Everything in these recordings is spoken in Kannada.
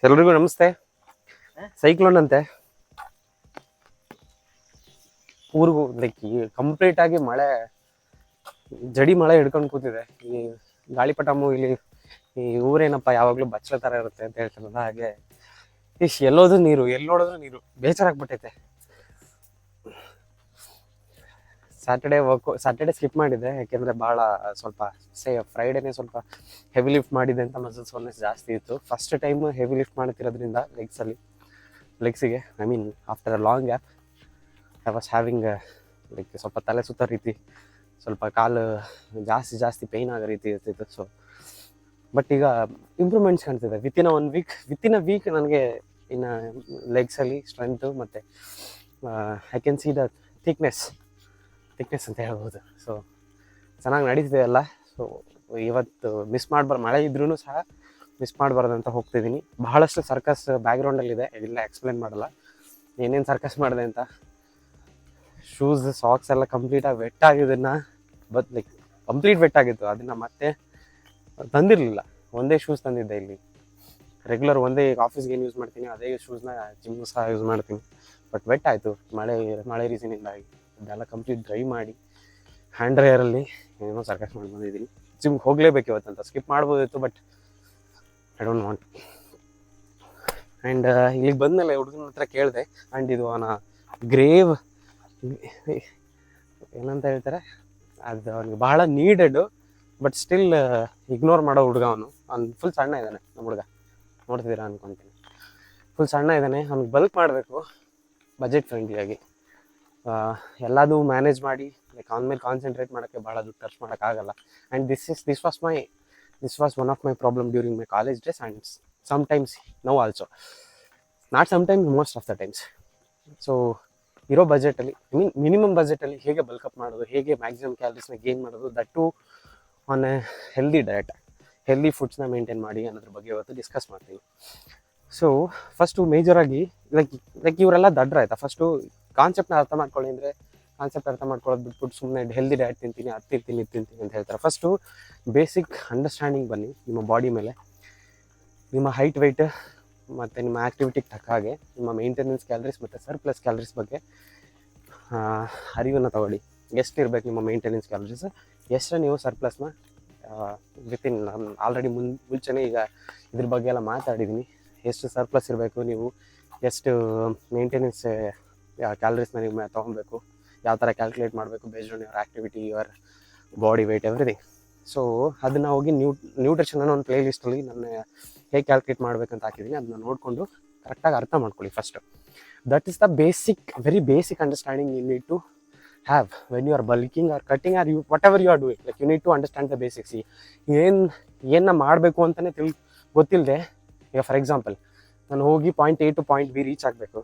ಎಲ್ರಿಗೂ ನಮಸ್ತೆ. ಸೈಕ್ಲೋನ್ ಅಂತೆ ಊರಿಗೂ ಲೈಕ್ ಕಂಪ್ಲೀಟ್ ಆಗಿ ಮಳೆ, ಜಡಿ ಮಳೆ ಹಿಡ್ಕೊಂಡು ಕೂತಿದೆ. ಈ ಗಾಳಿಪಟ ಇಲ್ಲಿ ಈ ಊರೇನಪ್ಪ ಯಾವಾಗಲೂ ಬಚ್ಚಲ ಥರ ಇರುತ್ತೆ ಅಂತ ಹೇಳ್ತಾರಲ್ಲ, ಹಾಗೆ ಎಲ್ಲೋದ್ರೂ ನೀರು, ಎಲ್ಲಿ ನೋಡಿದ್ರು ನೀರು, ಬೇಜಾರಾಗ್ಬಿಟ್ಟೈತೆ. ಸ್ಯಾಟರ್ಡೆ ಸ್ಕಿಪ್ ಮಾಡಿದ್ದೆ, ಯಾಕೆಂದರೆ ಭಾಳ ಸ್ವಲ್ಪ ಫ್ರೈಡೇನೇ ಸ್ವಲ್ಪ ಹೆವಿ ಲಿಫ್ಟ್ ಮಾಡಿದೆ ಅಂತ ಮಸಲ್ ಸೋರ್ನೆಸ್ ಜಾಸ್ತಿ ಇತ್ತು. ಫಸ್ಟ್ ಟೈಮ್ ಹೆವಿ ಲಿಫ್ಟ್ ಮಾಡ್ತಿರೋದ್ರಿಂದ ಲೆಗ್ಸಿಗೆ I mean after a long gap I was having like ಸ್ವಲ್ಪ ತಲೆ ಸುತ್ತೋ ರೀತಿ, ಸ್ವಲ್ಪ ಕಾಲು ಜಾಸ್ತಿ ಪೇಯ್ನ್ ಆಗೋ ರೀತಿ ಇರ್ತಿತ್ತು. ಸೊ ಬಟ್ ಈಗ ಇಂಪ್ರೂವ್ಮೆಂಟ್ಸ್ ಕಾಣ್ತಿದೆ. ವಿತಿನ್ ಅ ವೀಕ್ ನನಗೆ ಇನ್ನು ಲೆಗ್ಸಲ್ಲಿ ಸ್ಟ್ರೆಂತು ಮತ್ತು I can see the thickness ಅಂತ ಹೇಳ್ಬೋದು. ಸೊ ಚೆನ್ನಾಗಿ ನಡೀತಿದೆ ಎಲ್ಲ. ಸೊ ಇವತ್ತು ಮಳೆ ಇದ್ರೂ ಸಹ ಮಿಸ್ ಮಾಡಬಾರ್ದು ಅಂತ ಹೋಗ್ತಿದ್ದೀನಿ. ಬಹಳಷ್ಟು ಸರ್ಕಸ್ ಬ್ಯಾಕ್ಗ್ರೌಂಡಲ್ಲಿದೆ, ಇದೆಲ್ಲ ಎಕ್ಸ್ಪ್ಲೇನ್ ಮಾಡಲ್ಲ ಏನೇನು ಸರ್ಕಸ್ ಮಾಡಿದೆ ಅಂತ. ಶೂಸ್ ಸಾಕ್ಸ್ ಎಲ್ಲ ಕಂಪ್ಲೀಟಾಗಿ ವೆಟ್ ಆಗಿದ್ದನ್ನು ಲೈಕ್ ಕಂಪ್ಲೀಟ್ ವೆಟ್ ಆಗಿತ್ತು. ಅದನ್ನು ಮತ್ತೆ ತಂದಿರಲಿಲ್ಲ. ಒಂದೇ ಶೂಸ್ ತಂದಿದ್ದೆ. ಇಲ್ಲಿ ರೆಗ್ಯುಲರ್ ಒಂದೇ ಆಫೀಸ್ಗೆ ಏನು ಯೂಸ್ ಮಾಡ್ತೀನಿ ಅದೇ ಶೂಸ್ನ ಜಿಮ್ಗೂ ಸಹ ಯೂಸ್ ಮಾಡ್ತೀನಿ. ಬಟ್ ವೆಟ್ ಆಯಿತು ಮಳೆ ರೀಸನಿಂದಾಗಿ. ಇದೆಲ್ಲ ಕಂಪ್ಲೀಟ್ ಡ್ರೈ ಮಾಡಿ ಹ್ಯಾಂಡ್ ಡ್ರೈಯರಲ್ಲಿ ಏನೋ ಸರ್ಕಸ್ ಮಾಡಿ ಬಂದಿದ್ದೀನಿ. ಜಿಮ್ಗೆ ಹೋಗಲೇಬೇಕು ಇವತ್ತಂತ. ಸ್ಕಿಪ್ ಮಾಡ್ಬೋದಿತ್ತು, but I don't want. And ಇಲ್ಲಿಗೆ ಬಂದಮೇಲೆ ಹುಡುಗನ ಹತ್ರ ಕೇಳಿದೆ. ಆ್ಯಂಡ್ ಇದು ಅವನ ಗ್ರೇವ್ ಏನಂತ ಹೇಳ್ತಾರೆ, ಅದು ಅವನಿಗೆ ಬಹಳ ನೀಡೆಡು, ಬಟ್ ಸ್ಟಿಲ್ ಇಗ್ನೋರ್ ಮಾಡೋ ಹುಡುಗ ಅವನು ಫುಲ್ ಸಣ್ಣ ಇದ್ದಾನೆ. ನಮ್ಮ ಹುಡುಗ ನೋಡ್ತಿದ್ದೀರಾ ಅನ್ಕೊತೀನಿ. ಫುಲ್ ಸಣ್ಣ ಇದ್ದಾನೆ. ಅವ್ನಿಗೆ ಬಲ್ಕ್ ಮಾಡಬೇಕು ಬಜೆಟ್ ಫ್ರೆಂಡ್ಲಿಯಾಗಿ. ಎಲ್ಲದೂ ಮ್ಯಾನೇಜ್ ಮಾಡಿ ಲೈಕ್ ಅವನ ಮೇಲೆ ಕಾನ್ಸಂಟ್ರೇಟ್ ಮಾಡೋಕ್ಕೆ ಭಾಳ ದುಡ್ಡು ಖರ್ಚು ಮಾಡೋಕ್ಕಾಗಲ್ಲ. And this was one of my problem during my college days and sometimes now also, not sometimes, most of the times. So ಇರೋ ಬಜೆಟಲ್ಲಿ, ಐ ಮೀನ್ ಮಿನಿಮಮ್ ಬಜೆಟಲ್ಲಿ ಹೇಗೆ ಬಲ್ಕಪ್ ಮಾಡೋದು, ಹೇಗೆ ಮ್ಯಾಕ್ಸಿಮಮ್ ಕ್ಯಾಲರೀಸ್ನ ಗೇನ್ ಮಾಡೋದು, that to on a healthy diet, healthy ಫುಡ್ಸ್ನ ಮೇಂಟೈನ್ ಮಾಡಿ ಅನ್ನೋದ್ರ ಬಗ್ಗೆ ಇವತ್ತು ಡಿಸ್ಕಸ್ ಮಾಡ್ತೀನಿ. ಸೊ ಫಸ್ಟು ಮೇಜರಾಗಿ ಲೈಕ್ ಇವರೆಲ್ಲ ದಡ್ರ ಆಯಿತಾ. ಫಸ್ಟು ಕಾನ್ಸೆಪ್ಟ್ನ ಅರ್ಥ ಮಾಡ್ಕೊಳ್ಳಿ ಅಂದರೆ, ಕಾನ್ಸೆಪ್ಟ್ ಅರ್ಥ ಮಾಡ್ಕೊಳ್ಳೋದು ಬಿಟ್ಬಿಟ್ಟು ಸುಮ್ಮನೆ ಹೆಲ್ದಿ ಡಯಟ್ ತಿಂತೀನಿ, ಅದು ತಿಂತೀನಿ ಅಂತ ಹೇಳ್ತಾರೆ. ಫಸ್ಟು ಬೇಸಿಕ್ ಅಂಡರ್ಸ್ಟ್ಯಾಂಡಿಂಗ್ ಬನ್ನಿ ನಿಮ್ಮ ಬಾಡಿ ಮೇಲೆ, ನಿಮ್ಮ ಹೈಟ್ ವೆಯ್ಟ್ ಮತ್ತು ನಿಮ್ಮ ಆ್ಯಕ್ಟಿವಿಟಿಗೆ ತಕ್ಕ ಹಾಗೆ ನಿಮ್ಮ ಮೇಂಟೆನೆನ್ಸ್ ಕ್ಯಾಲರೀಸ್ ಮತ್ತು ಸರ್ಪ್ಲಸ್ ಕ್ಯಾಲರೀಸ್ ಬಗ್ಗೆ ಅರಿವನ್ನು ತಗೊಳ್ಳಿ. ಎಷ್ಟಿರಬೇಕು ನಿಮ್ಮ ಮೇಂಟೆನೆನ್ಸ್ ಕ್ಯಾಲರೀಸ್, ಎಷ್ಟು ನೀವು ಸರ್ಪ್ಲಸ್ನ ವಿತಿನ್, ನಾನು ಆಲ್ರೆಡಿ ಮುಂಚೆನೇ ಈಗ ಇದ್ರ ಬಗ್ಗೆ ಎಲ್ಲ ಮಾತಾಡಿದ್ದೀನಿ. ಎಷ್ಟು ಸರ್ಪ್ಲಸ್ ಇರಬೇಕು, ನೀವು ಎಷ್ಟು ಮೇಂಟೆನೆನ್ಸ್ ಕ್ಯಾಲರೀಸ್ನ ನೀವು ತೊಗೊಬೇಕು, ಯಾವ ಥರ ಕ್ಯಾಲ್ಕುಲೇಟ್ ಮಾಡಬೇಕು based on your activity, your body weight, everything. So ಅದನ್ನು ಹೋಗಿ ನ್ಯೂಟ್ರಿಷನ್ ಅನ್ನೋ ಒಂದು ಪ್ಲೇ ಲಿಸ್ಟಲ್ಲಿ ನಾನು ಹೇಗೆ ಕ್ಯಾಲ್ಕುಲೇಟ್ ಮಾಡಬೇಕಂತ ಹಾಕಿದ್ದೀನಿ. ಅದನ್ನ ನೋಡಿಕೊಂಡು ಕರೆಕ್ಟಾಗಿ ಅರ್ಥ ಮಾಡ್ಕೊಳ್ಳಿ first. That is the very basic understanding you need to have when you are bulking or cutting or whatever you are doing. Like you need to understand the basics. ಏನನ್ನ ಮಾಡಬೇಕು ಅಂತಲೇ ಗೊತ್ತಿಲ್ಲದೆ, ಈಗ ಫಾರ್ ಎಕ್ಸಾಂಪಲ್ ನಾನು ಹೋಗಿ point A to point B reach ಆಗಬೇಕು.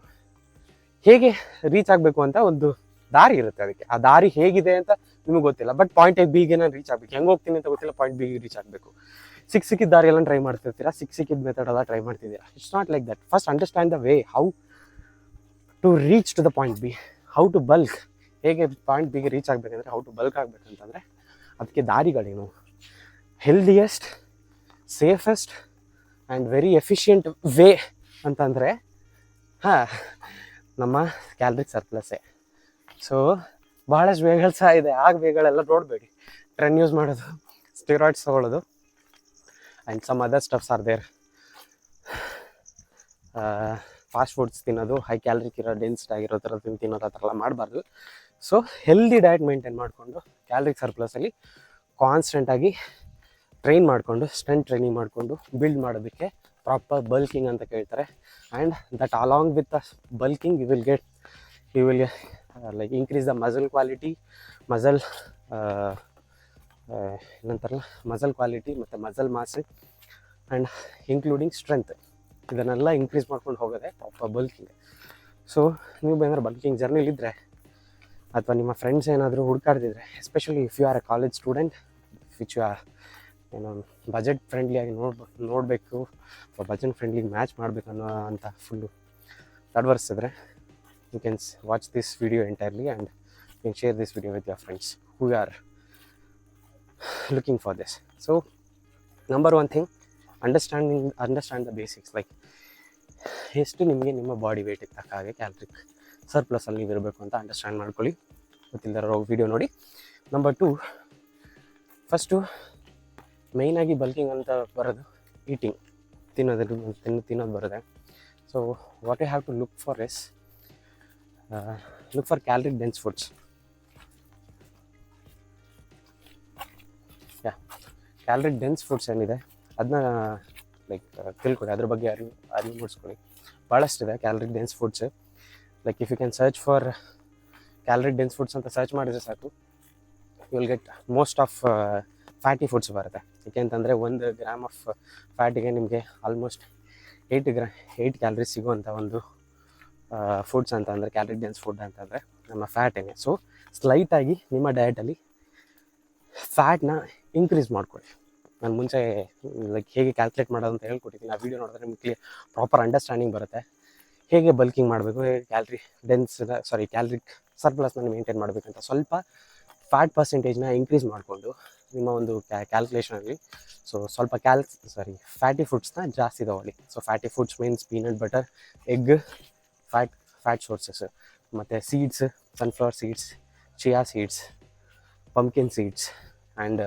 ಹೇಗೆ ರೀಚ್ ಆಗಬೇಕು ಅಂತ ಒಂದು ದಾರಿ ಇರುತ್ತೆ. ಅದಕ್ಕೆ ಆ ದಾರಿ ಹೇಗಿದೆ ಅಂತ ನಿಮಗೆ ಗೊತ್ತಿಲ್ಲ, ಬಟ್ ಪಾಯಿಂಟ್ ಎ ಬಿಗೆ ನಾನು ರೀಚ್ ಆಗಬೇಕು. ಹೆಂಗೆ ಹೋಗ್ತೀನಿ ಅಂತ ಗೊತ್ತಿಲ್ಲ, ಪಾಯಿಂಟ್ ಬಿಗೆ ರೀಚ್ ಆಗಬೇಕು. ಸಿಕ್ಕಿದ ದಾರಿ ಎಲ್ಲ ಟ್ರೈ ಮಾಡ್ತಿರ್ತೀರಾ, ಸಿಕ್ಕಿದ ಮೆಥಡ್ ಎಲ್ಲ ಟ್ರೈ ಮಾಡ್ತಿದ್ದೀರಾ. It's not like that. First understand the way how to reach to the point B, how to bulk. ಹೇಗೆ ಪಾಯಿಂಟ್ ಬಿಗೆ ರೀಚ್ ಆಗಬೇಕಂದ್ರೆ, ಹೌ ಟು ಬಲ್ಕ್ ಆಗಬೇಕಂತಂದರೆ ಅದಕ್ಕೆ ದಾರಿಗಳೇನು, healthiest, safest and very efficient way ಅಂತಂದರೆ ನಮ್ಮ ಕ್ಯಾಲರಿಕ್ ಸರ್ಪ್ಲಸ್ಸೇ. ಸೊ ಬಹಳಷ್ಟು ವೇಗಳು ಸಹ ಇದೆ. ವೇಗಳೆಲ್ಲ ನೋಡಬೇಡಿ. ಟ್ರೆಂಡ್ ಯೂಸ್ ಮಾಡೋದು, ಸ್ಟಿರಾಯ್ಡ್ಸ್ ತೊಗೊಳ್ಳೋದು and some other stuffs are there. Fast foods ತಿನ್ನೋದು, ಹೈ ಕ್ಯಾಲರಿಕ್ ಇರೋ ಡೆನ್ಸ್ಡ್ ಆಗಿರೋ ಥರ ತಿನ್ನೋದು, ಆ ಥರ ಎಲ್ಲ ಮಾಡಬಾರ್ದು. ಸೊ ಹೆಲ್ದಿ ಡಯಟ್ ಮೇಂಟೈನ್ ಮಾಡಿಕೊಂಡು ಕ್ಯಾಲರಿಕ್ ಸರ್ಪ್ಲಸಲ್ಲಿ ಕಾನ್ಸ್ಟೆಂಟಾಗಿ ಟ್ರೈನ್ ಮಾಡಿಕೊಂಡು, ಸ್ಟ್ರೆಂತ್ ಟ್ರೈನಿಂಗ್ ಮಾಡಿಕೊಂಡು ಬಿಲ್ಡ್ ಮಾಡೋದಕ್ಕೆ ಪ್ರಾಪರ್ ಬಲ್ಕಿಂಗ್ ಅಂತ ಕೇಳ್ತಾರೆ. And that along with the bulking you will like increase the muscle quality, ಏನಂತಾರಲ್ಲ ಮಸಲ್ ಕ್ವಾಲಿಟಿ ಮತ್ತು muscle mass and including strength. ಇದನ್ನೆಲ್ಲ ಇನ್ಕ್ರೀಸ್ ಮಾಡ್ಕೊಂಡು ಹೋಗೋದೆ ಪ್ರಾಪರ್ ಬಲ್ಕಿಂಗ್. ಸೊ ನೀವು ಏನಾದ್ರು ಬಲ್ಕಿಂಗ್ ಜರ್ನಿಲಿದ್ದರೆ, ಅಥವಾ ನಿಮ್ಮ ಫ್ರೆಂಡ್ಸ್ ಏನಾದರೂ ಹುಡುಕಾಡ್ತಿದ್ರೆ, especially if you are a college student which you are ಏನೋ ಬಜೆಟ್ ಫ್ರೆಂಡ್ಲಿಯಾಗಿ ನೋಡಬೇಕು ಅಥವಾ ಬಜೆಟ್ ಫ್ರೆಂಡ್ಲಿಗೆ ಮ್ಯಾಚ್ ಮಾಡಬೇಕು ಅಂತ ಫುಲ್ಲು ತಡವರಿಸಿದ್ರೆ, you can watch this video entirely and you can share this video with your friends who are looking for this. So number one thing understand the basics. Like ಎಷ್ಟು ನಿಮಗೆ ನಿಮ್ಮ ಬಾಡಿ ವೇಟಿಗೆ ತಕ್ಕ ಹಾಗೆ ಕ್ಯಾಲ್ರಿಕ್ ಸರ್ಪ್ಲಸಲ್ಲಿ ನೀವು ಇರಬೇಕು ಅಂತ ಅಂಡರ್ಸ್ಟ್ಯಾಂಡ್ ಮಾಡ್ಕೊಳ್ಳಿ. ಗೊತ್ತಿಲ್ಲದರೋ ವೀಡಿಯೋ ನೋಡಿ. ನಂಬರ್ 2, ಫಸ್ಟು ಮೇಯ್ನಾಗಿ ಬಲ್ಕಿಂಗ್ ಅಂತ ಬರೋದು ಈಟಿಂಗ್, ತಿನ್ನೋದು ಬರುತ್ತೆ. So what you have to look for caloric dense foods. Caloric dense foods ಏನಿದೆ ಅದನ್ನ ಲೈಕ್ ತಿಳ್ಕೊಳ್ಳಿ, ಅದ್ರ ಬಗ್ಗೆ ಅರಿವು ಮೂಡಿಸ್ಕೊಳ್ಳಿ. ಭಾಳಷ್ಟಿದೆ caloric dense foods. Like if you can search for caloric dense foods ಅಂತ ಸರ್ಚ್ ಮಾಡಿದರೆ ಸಾಕು, you will get most of fatty foods ಬರುತ್ತೆ. ಏಕೆಂತಂದರೆ 1 ಗ್ರಾಮ್ ಆಫ್ ಫ್ಯಾಟಿಗೆ ನಿಮಗೆ ಆಲ್ಮೋಸ್ಟ್ 8 ಕ್ಯಾಲರೀಸ್ ಸಿಗುವಂಥ ಒಂದು ಫುಡ್ಸ್ ಅಂತ ಅಂದರೆ ಕ್ಯಾಲರಿಕ್ ಡೆನ್ಸ್ ಫುಡ್ ಅಂತಂದರೆ ನಮ್ಮ ಫ್ಯಾಟೇನೆ. ಸೊ ಸ್ಲೈಟಾಗಿ ನಿಮ್ಮ ಡಯಟಲ್ಲಿ ಫ್ಯಾಟ್ನ ಇನ್ಕ್ರೀಸ್ ಮಾಡ್ಕೊಳ್ಳಿ. ನಾನು ಮುಂಚೆ ಲೈಕ್ ಹೇಗೆ ಕ್ಯಾಲ್ಕುಲೇಟ್ ಮಾಡೋದು ಅಂತ ಹೇಳ್ಕೊಟ್ಟಿದ್ದೀನಿ. ಆ ವೀಡಿಯೋ ನೋಡಿದ್ರೆ ನಿಮಗೆ ಪ್ರಾಪರ್ ಅಂಡರ್ಸ್ಟ್ಯಾಂಡಿಂಗ್ ಬರುತ್ತೆ. ಹೇಗೆ ಬಲ್ಕಿಂಗ್ ಮಾಡಬೇಕು, ಹೇಗೆ ಕ್ಯಾಲರಿಕ್ ಸರ್ಪ್ಲಸ್ನ ಮೇಂಟೈನ್ ಮಾಡಬೇಕಂತ. ಸ್ವಲ್ಪ ಫ್ಯಾಟ್ ಪರ್ಸೆಂಟೇಜ್ನ ಇನ್ಕ್ರೀಸ್ ಮಾಡಿಕೊಂಡು ನಿಮ್ಮ ಒಂದು ಕ್ಯಾಲ್ಕುಲೇಷನಲ್ಲಿ ಸ್ವಲ್ಪ ಫ್ಯಾಟಿ ಫುಡ್ಸ್ನ ಜಾಸ್ತಿ ತಗೊಳ್ಳಿ. So fatty foods means peanut butter, egg, fat sources, ಮತ್ತು seeds, sunflower seeds, chia seeds, pumpkin seeds and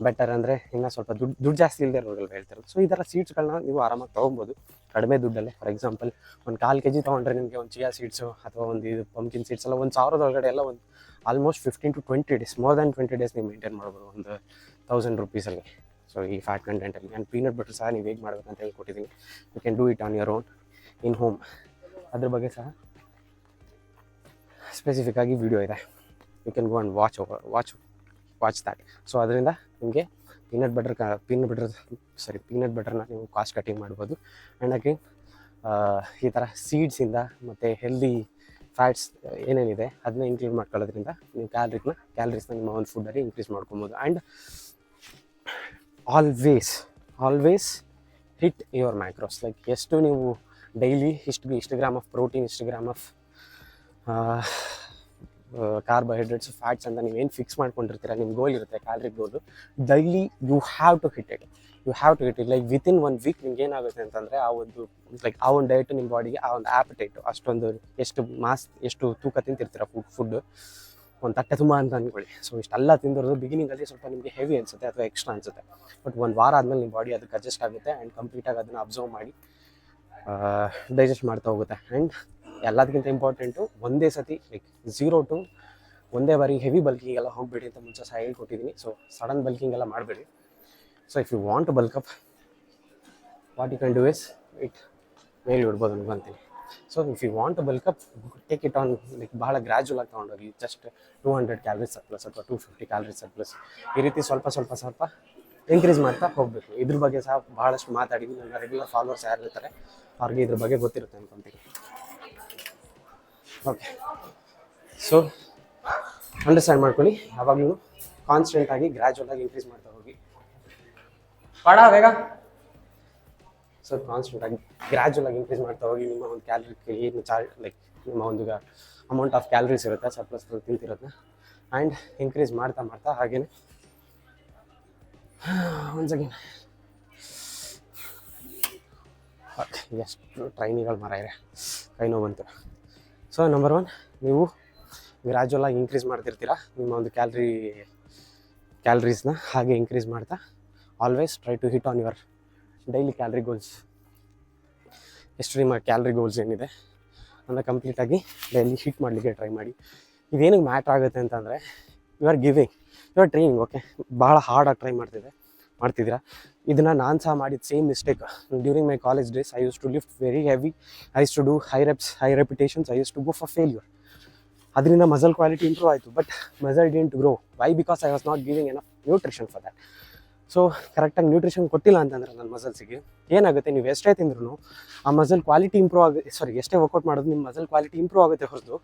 better ಅಂದರೆ ಇನ್ನೂ ಸ್ವಲ್ಪ ದುಡ್ಡು ಜಾಸ್ತಿ ಇಲ್ಲದೆ ಇರೋರು ಹೇಳ್ತಾರೆ. ಸೊ ಈ ಥರ ಸೀಡ್ಸ್ಗಳನ್ನ ನೀವು ಆರಾಮಾಗಿ ತೊಗೊಬೋದು ಕಡಿಮೆ ದುಡ್ಡಲ್ಲೇ. ಫಾರ್ ಎಕ್ಸಾಂಪಲ್ ಒಂದು 1/4 kg ತೊಗೊಂಡ್ರೆ ನಿಮಗೆ ಒಂದು ಚಿಯಾ ಸೀಡ್ಸು ಅಥವಾ ಒಂದು ಇದು ಪಂಪ್ಕಿನ್ ಸೀಡ್ಸ್ ಎಲ್ಲ 1,000 ಒಳಗಡೆ ಎಲ್ಲ ಒಂದು almost 15 to 20 days, more than 20 days ನೀವು ಮೇಂಟೈನ್ ಮಾಡ್ಬೋದು ಒಂದು 1000 rupeesಲ್ಲಿ. ಸೊ ಈ ಫ್ಯಾಟ್ ಕಂಟೆಂಟಲ್ಲಿ ಆ್ಯಂಡ್ ಪೀನಟ್ ಬಟರ್ ಸಹ ನೀವು ಹೇಗೆ ಮಾಡಬೇಕಂತ ಹೇಳ್ಕೊಟ್ಟಿದ್ದೀನಿ. You can do it on your own in home. ಅದ್ರ ಬಗ್ಗೆ ಸಹ ಸ್ಪೆಸಿಫಿಕ್ಕಾಗಿ ವಿಡಿಯೋ ಇದೆ. You can go and watch that. So ಅದರಿಂದ ನಿಮಗೆ ಪೀನಟ್ ಬಟರ್ನ ನೀವು ಕಾಸ್ಟ್ ಕಟಿಂಗ್ ಮಾಡ್ಬೋದು. ಆ್ಯಂಡ್ ಅಗೇನ್ ಈ ಥರ ಸೀಡ್ಸಿಂದ ಮತ್ತು ಹೆಲ್ದಿ ಫ್ಯಾಟ್ಸ್ ಏನೇನಿದೆ ಅದನ್ನ ಇನ್ಕ್ಲೂಡ್ ಮಾಡ್ಕೊಳ್ಳೋದ್ರಿಂದ ನೀವು ಕ್ಯಾಲರೀಸ್ನ ನಿಮ್ಮ ಒಂದು ಫುಡ್ಡಲ್ಲಿ ಇನ್ಕ್ರೀಸ್ ಮಾಡ್ಕೊಬೋದು. And always hit your macros. Like ಎಷ್ಟು ನೀವು ಡೈಲಿ ಇಷ್ಟು ಗ್ರಾಮ್ ಆಫ್ ಪ್ರೋಟೀನ್, ಇಷ್ಟು ಗ್ರಾಮ್ ಆಫ್ ಕಾರ್ಬೋಹೈಡ್ರೇಟ್ಸ್, ಫ್ಯಾಟ್ಸ್ ಅಂತ ನೀವೇನು ಫಿಕ್ಸ್ ಮಾಡ್ಕೊಂಡಿರ್ತೀರ, ನಿಮ್ಮ ಗೋಲ್ ಇರುತ್ತೆ calorie goal, daily you have to hit it. Like within 1 week ನಿಮ್ಗೆ ಏನಾಗುತ್ತೆ ಅಂತಂದರೆ ಆ ಒಂದು ಡಯಟು ನಿಮ್ಮ ಬಾಡಿಗೆ ಆ ಒಂದು ಆ್ಯಪಿಟೈಟು ಅಷ್ಟೊಂದು ಎಷ್ಟು ತೂಕ ತಿಂತಿರ್ತೀರ ಫುಡ್ಡು ಒಂದು ತಟ್ಟೆ ತುಂಬ ಅಂತ ಅಂದ್ಕೊಳ್ಳಿ. ಸೊ ಇಷ್ಟೆಲ್ಲ ತಿಂದಿರೋದು ಬಿಗಿನಿಂಗಲ್ಲಿ ಸ್ವಲ್ಪ ನಿಮಗೆ ಹೆವಿ ಅನಿಸುತ್ತೆ ಅಥವಾ ಎಕ್ಸ್ಟ್ರಾ ಅನಿಸುತ್ತೆ. ಬಟ್ 1 ವಾರ ಆದಮೇಲೆ ನಿಮ್ಮ ಬಾಡಿ ಅದಕ್ಕೆ ಅಡ್ಜಸ್ಟ್ ಆಗುತ್ತೆ ಆ್ಯಂಡ್ ಕಂಪ್ಲೀಟಾಗಿ ಅದನ್ನು ಅಬ್ಸರ್ವ್ ಮಾಡಿ ಡೈಜೆಸ್ಟ್ ಮಾಡ್ತಾ ಹೋಗುತ್ತೆ. ಆ್ಯಂಡ್ ಎಲ್ಲದಕ್ಕಿಂತ ಇಂಪಾರ್ಟೆಂಟು ಒಂದೇ ಸತಿ ಲೈಕ್ 0 to ಒಂದೇ ಬಾರಿ ಹೆವಿ ಬಲ್ಕಿಂಗೆಲ್ಲ ಹೋಗಬೇಡಿ ಅಂತ ಮುಂಚೆ ಸಹ ಹೇಳ್ಕೊಟ್ಟಿದ್ದೀನಿ. ಸೊ ಸಡನ್ ಬಲ್ಕಿಂಗೆಲ್ಲ ಮಾಡಬೇಡಿ. So if you want to bulk up, what you can do is ಮೇಲೆ ಇಡ್ಬೋದು ಅನ್ಕೊಂತೀನಿ. So if you want to bulk up, take it on like ಭಾಳ ಗ್ರ್ಯಾಜುವಲ್ ಆಗಿ ತೊಗೊಂಡೋಗಿ. ಜಸ್ಟ್ 200 ಕ್ಯಾಲರೀಸ್ ಸರ್ಪ್ಲಸ್ ಅಥವಾ 250 ಕ್ಯಾಲರೀಸ್ ಸರ್ಪ್ಲಸ್ ಈ ರೀತಿ ಸ್ವಲ್ಪ ಇನ್ಕ್ರೀಸ್ ಮಾಡ್ತಾ ಹೋಗಬೇಕು. ಇದ್ರ ಬಗ್ಗೆ ಸಹ ಭಾಳಷ್ಟು ಮಾತಾಡಿದ್ದೀನಿ. ನನ್ನ ರೆಗ್ಯುಲರ್ ಫಾಲೋವರ್ಸ್ ಯಾರು ಇರ್ತಾರೆ ಅವ್ರಿಗೆ ಇದ್ರ ಬಗ್ಗೆ ಗೊತ್ತಿರುತ್ತೆ ಅನ್ಕೊಂತೀನಿ. ಓಕೆ, ಸೊ ಅಂಡರ್ಸ್ಟ್ಯಾಂಡ್ ಮಾಡ್ಕೊಳ್ಳಿ. ಯಾವಾಗಲೂ ಕಾನ್ಸ್ಟೆಂಟಾಗಿ ಗ್ರ್ಯಾಜುವಲಾಗಿ ಇನ್ಕ್ರೀಸ್ ಮಾಡ್ತಾ ಹೋಗಿ. ಬೇಗ. ಸೊ ಕಾನ್ಸ್ಟೆಂಟಾಗಿ ಗ್ರ್ಯಾಜುವಲಾಗಿ ಇನ್ಕ್ರೀಸ್ ಮಾಡ್ತಾ ಹೋಗಿ. ನಿಮ್ಮ ಒಂದು ಕ್ಯಾಲರಿ ಏನು ಲೈಕ್ ನಿಮ್ಮ ಒಂದು ಅಮೌಂಟ್ ಆಫ್ ಕ್ಯಾಲರೀಸ್ ಇರುತ್ತೆ ಸರ್ಪ್ಲಸ್ ತಿಂತಿರೋದನ್ನ ಆ್ಯಂಡ್ ಇನ್ಕ್ರೀಸ್ ಮಾಡ್ತಾ ಹಾಗೇನೆ ಒನ್ಸ್ ಅಗೇನ್ ಎಷ್ಟು ಟ್ರೈನಿಗಳು ಮಾರಾಯಿರೆ, ಕೈ ನೋವು ಬಂತು. ಸೊ ನಂಬರ್ 1, ನೀವು ಗ್ರ್ಯಾಜುವಲಾಗಿ ಇನ್ಕ್ರೀಸ್ ಮಾಡ್ತಿರ್ತೀರ ನಿಮ್ಮ ಒಂದು ಕ್ಯಾಲರೀಸ್ನ. ಹಾಗೆ ಇನ್ಕ್ರೀಸ್ ಮಾಡ್ತಾ always try to hit on your daily calorie goals. ಎಷ್ಟು ನಿಮ್ಮ ಕ್ಯಾಲರಿ ಗೋಲ್ಸ್ ಏನಿದೆ ಅಂದರೆ ಕಂಪ್ಲೀಟಾಗಿ ಡೈಲಿ ಹಿಟ್ ಮಾಡಲಿಕ್ಕೆ ಟ್ರೈ ಮಾಡಿ. ಇದೇನಿಗೆ ಮ್ಯಾಟ್ರ್ ಆಗುತ್ತೆ ಅಂತಂದರೆ ಯು ಆರ್ ಟ್ರೈನಿಂಗ್. ಓಕೆ, ಭಾಳ ಹಾರ್ಡಾಗಿ ಟ್ರೈ ಮಾಡ್ತಿದ್ದೀರಾ. ಇದನ್ನು ನಾನು ಸಹ ಮಾಡಿದ same mistake during my college days. I use to lift very heavy, I use to do high reps, high repetitions, I use to go for failure. ಅದರಿಂದ ಮಸಲ್ ಕ್ವಾಲಿಟಿ ಇಂಪ್ರೂವ್ ಆಯಿತು, but muscle didn't grow. Why? Because I was not giving enough nutrition for that. So ಕರೆಕ್ಟಾಗಿ ನ್ಯೂಟ್ರಿಷನ್ ಕೊಟ್ಟಿಲ್ಲ ಅಂತಂದರೆ ನನ್ನ ಮಸಲ್ಸಿಗೆ ಏನಾಗುತ್ತೆ, ನೀವು ಎಷ್ಟೇ ತಿಂದ್ರೂ ಆ ಮಸಲ್ ಕ್ವಾಲಿಟಿ ಎಷ್ಟೇ ವರ್ಕೌಟ್ ಮಾಡೋದು ನಿಮ್ಮ ಮಸಲ್ ಕ್ವಾಲಿಟಿ ಇಂಪ್ರೂವ್ ಆಗುತ್ತೆ ಹೊರತು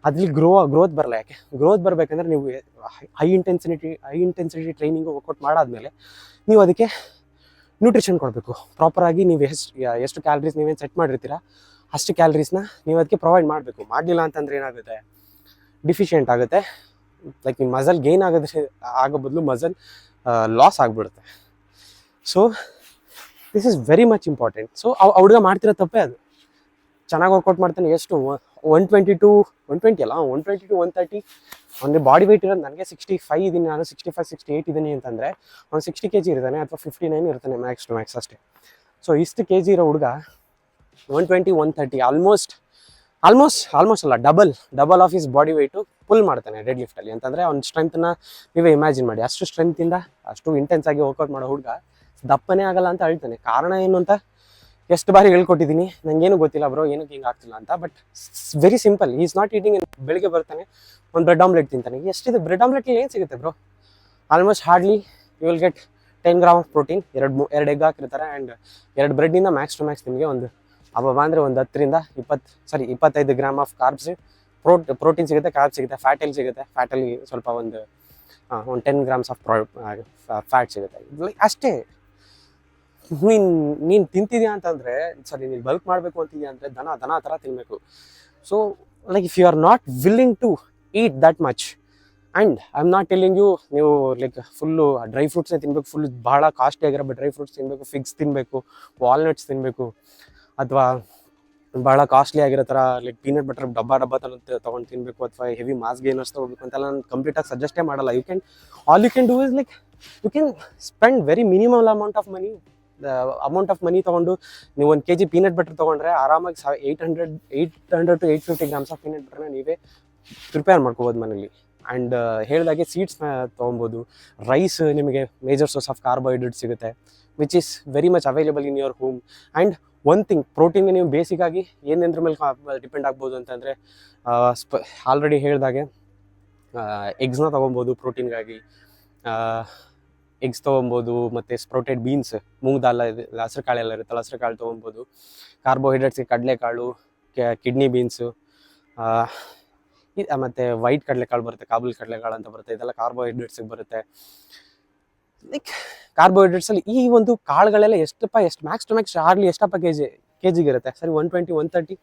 ಅದ್ರಲ್ಲಿ ಗ್ರೋತ್ ಬರಲ್ಲ. ಯಾಕೆ ಗ್ರೋತ್ ಬರಬೇಕಂದ್ರೆ ನೀವು ಹೈ ಇಂಟೆನ್ಸಿಟಿ ಟ್ರೈನಿಂಗು ವರ್ಕೌಟ್ ಮಾಡಾದ್ಮೇಲೆ ನೀವು ಅದಕ್ಕೆ ನ್ಯೂಟ್ರಿಷನ್ ಕೊಡಬೇಕು ಪ್ರಾಪರಾಗಿ. ನೀವು ಎಷ್ಟು ಕ್ಯಾಲರೀಸ್ ನೀವೇನು ಸೆಟ್ ಮಾಡಿರ್ತೀರ ಅಷ್ಟು ಕ್ಯಾಲರೀಸ್ನ ನೀವು ಅದಕ್ಕೆ ಪ್ರೊವೈಡ್ ಮಾಡಬೇಕು. ಮಾಡಲಿಲ್ಲ ಅಂತಂದರೆ ಏನಾಗುತ್ತೆ, ಡಿಫಿಷಿಯೆಂಟ್ ಆಗುತ್ತೆ. ಲೈಕ್ ನಿಮ್ಮ ಮಸಲ್ ಗೇನ್ ಆಗೋ ಬದಲು ಮಸಲ್ ಲಾಸ್ ಆಗಿಬಿಡುತ್ತೆ. So this is very much important. So ಹುಡುಗ ಮಾಡ್ತಿರೋ ತಪ್ಪೇ ಅದು. ಚೆನ್ನಾಗಿ ವರ್ಕೌಟ್ ಮಾಡ್ತಾನೆ. ಎಷ್ಟು 120 ಅಲ್ಲ, 130 ಅಂದರೆ ಬಾಡಿ ವೆಯ್ಟ್ ಇರೋದು ನನಗೆ 65 ಇದ್ದೀನಿ, ನಾನು 65-68 ಇದ್ದೀನಿ ಅಂತಂದರೆ ಅವ್ನು 60 kg ಇರ್ತಾನೆ ಅಥವಾ 59 ಇರ್ತಾನೆ ಮ್ಯಾಕ್ಸ್ ಟು ಮ್ಯಾಕ್ಸ್ ಅಷ್ಟೇ. ಸೊ ಇಷ್ಟು kg ಇರೋ ಹುಡುಗ 120-130 ಆಲ್ಮೋಸ್ಟ್ ಅಲ್ಲ, double of his body weight pull ಮಾಡ್ತಾನೆ ಡೆಡ್ ಲಿಫ್ಟಲ್ಲಿ ಅಂತಂದರೆ ಅವ್ನ ಸ್ಟ್ರೆಂತ್ನ ನೀವೇ ಇಮ್ಯಾಜಿನ್ ಮಾಡಿ. ಅಷ್ಟು ಸ್ಟ್ರೆಂತಿಂದ ಅಷ್ಟು ಇಂಟೆನ್ಸ್ ಆಗಿ ವರ್ಕೌಟ್ ಮಾಡೋ ಹುಡುಗ ದಪ್ಪನೇ ಆಗಲ್ಲ ಅಂತ ಹೇಳ್ತಾನೆ. ಕಾರಣ ಏನು ಅಂತ ಎಷ್ಟು ಬಾರಿ ಹೇಳ್ಕೊಟ್ಟಿದ್ದೀನಿ, ನನಗೇನು ಗೊತ್ತಿಲ್ಲ ಬ್ರೋ ಏನಕ್ಕೆ ಹಿಂಗೆ ಆಗ್ತಿಲ್ಲ ಅಂತ. But very simple, is not eating. ಬೆಳಿಗ್ಗೆ ಬರ್ತಾನೆ, ಒಂದು ಬ್ರೆಡ್ ಆಮ್ಲೆಟ್ ತಿಂತಾನೆ. ಎಷ್ಟಿದೆ ಬ್ರೆಡ್ ಆಮ್ಲೆಟ್ಲಿ ಏನು ಸಿಗುತ್ತೆ bro? Almost hardly you will get 10 gram of protein. ಎರಡು ಎಗ್ ಹಾಕಿರ್ತಾರೆ ಆ್ಯಂಡ್ 2 ಬ್ರೆಡ್ಡಿಂದ ಮ್ಯಾಕ್ಸ್ ಟು ಮ್ಯಾಕ್ಸ್ ನಿಮಗೆ ಒಂದು ಅಂದರೆ ಒಂದು 25 ಗ್ರಾಮ್ ಆಫ್ ಕಾರ್ಬ್ಸ್ ಪ್ರೋಟೀನ್ ಸಿಗುತ್ತೆ, ಕಾರ್ಬ್ ಸಿಗುತ್ತೆ, ಫ್ಯಾಟಲ್ಲಿ ಸಿಗುತ್ತೆ. ಫ್ಯಾಟಲ್ಲಿ ಸ್ವಲ್ಪ ಒಂದು 10 ಗ್ರಾಮ್ಸ್ ಆಫ್ ಫ್ಯಾಟ್ ಸಿಗುತ್ತೆ. ಲೈಕ್ ಅಷ್ಟೇ. ನೀನು ತಿಂತಿದ್ಯಾ ಅಂತಂದರೆ, ನೀನು ಬಲ್ಕ್ ಮಾಡಬೇಕು ಅಂತಿದ್ಯಾ ಅಂದರೆ ದನ ಥರ ತಿನ್ನಬೇಕು. So like if you are not willing to eat that much, and I am not telling you ನೀವು ಲೈಕ್ ಫುಲ್ಲು ಡ್ರೈ ಫ್ರೂಟ್ಸೇ ತಿನ್ನಬೇಕು, ಫುಲ್ ಭಾಳ ಕಾಸ್ಟ್ಲಿ ಆಗಿರೋ ಡ್ರೈ ಫ್ರೂಟ್ಸ್ ತಿನ್ನಬೇಕು, ಫಿಗ್ಸ್ ತಿನ್ನಬೇಕು, ವಾಲ್ನಟ್ಸ್ ತಿನ್ನಬೇಕು, ಅಥವಾ ಭಾಳ ಕಾಸ್ಟ್ಲಿ ಆಗಿರೋ ಥರ ಲೈಕ್ ಪೀನಟ್ ಬಟರ್ ಡಬ್ಬ ತೊಗೊಂಡು ತಿನ್ನಬೇಕು, ಅಥವಾ ಹೆವಿ ಮಾಸ್ ಗೇನರ್ಸ್ ತೊಗೊಳ್ಬೇಕು ಅಂತೆಲ್ಲ ನಾನು ಕಂಪ್ಲೀಟಾಗಿ ಸಜೆಸ್ಟೇ ಮಾಡಲ್ಲ. All you can do is like you can spend very minimum amount of money ತೊಗೊಂಡು ನೀವು 1 kg ಪೀನಟ್ ಬಟರ್ ತೊಗೊಂಡ್ರೆ ಆರಾಮಾಗಿ 800 to 850 ಗ್ರಾಮ್ಸ್ ಆಫ್ ಪೀನಟ್ ಬಟರ್ನ ನೀವೇ ಪ್ರಿಪೇರ್ ಮಾಡ್ಕೋಬೋದು ಮನೇಲಿ. ಆ್ಯಂಡ್ ಹೇಳಿದಾಗೆ ಸೀಡ್ಸ್ನ ತೊಗೊಬೋದು. ರೈಸ್ ನಿಮಗೆ ಮೇಜರ್ ಸೋರ್ಸ್ ಆಫ್ ಕಾರ್ಬೋಹೈಡ್ರೇಟ್ ಸಿಗುತ್ತೆ, which is very much available in your home. And one thing, ಪ್ರೋಟೀನ್ಗೆ ನೀವು ಬೇಸಿಕ್ಕಾಗಿ ಏನೇದ್ರ ಮೇಲೆ ಡಿಪೆಂಡ್ ಆಗ್ಬೋದು ಅಂತಂದರೆ, ಆಲ್ರೆಡಿ ಹೇಳಿದಾಗೆ ಎಗ್ಸ್ನ ತೊಗೊಬೋದು ಪ್ರೋಟೀನ್ಗಾಗಿ. ಎಗ್ಸ್ ತೊಗೊಬೋದು, ಮತ್ತು ಸ್ಪ್ರೌಟೆಡ್ ಬೀನ್ಸ್, ಮೂಂಗ್ ದಾಲ್, ಹಸಿರು ಕಾಳೆಲ್ಲ ಇರುತ್ತಲ್ಲ, ಹಸಿರು ಕಾಳು ತೊಗೊಬೋದು. ಕಾರ್ಬೋಹೈಡ್ರೇಟ್ಸ್ಗೆ ಕಡಲೆಕಾಳು, ಕಿಡ್ನಿ ಬೀನ್ಸು, ಮತ್ತು ವೈಟ್ ಕಡಲೆಕಾಳು ಬರುತ್ತೆ, ಕಾಬೂಲ್ ಕಡಲೆಕಾಳು ಅಂತ ಬರುತ್ತೆ. ಇದೆಲ್ಲ ಕಾರ್ಬೋಹೈಡ್ರೇಟ್ಸಿಗೆ ಬರುತ್ತೆ. ಲೈಕ್ ಕಾರ್ಬೋಹೈಡ್ರೇಟ್ಸಲ್ಲಿ ಈ ಒಂದು ಕಾಳುಗಳೆಲ್ಲ ಎಷ್ಟು ಮ್ಯಾಕ್ಸ್ ಟು ಮ್ಯಾಕ್ಸ್ ಹಾರ್ಡ್ಲಿ ಎಷ್ಟಪ್ಪ ಕೆ ಜಿಗೆ ಇರುತ್ತೆ? 120-130.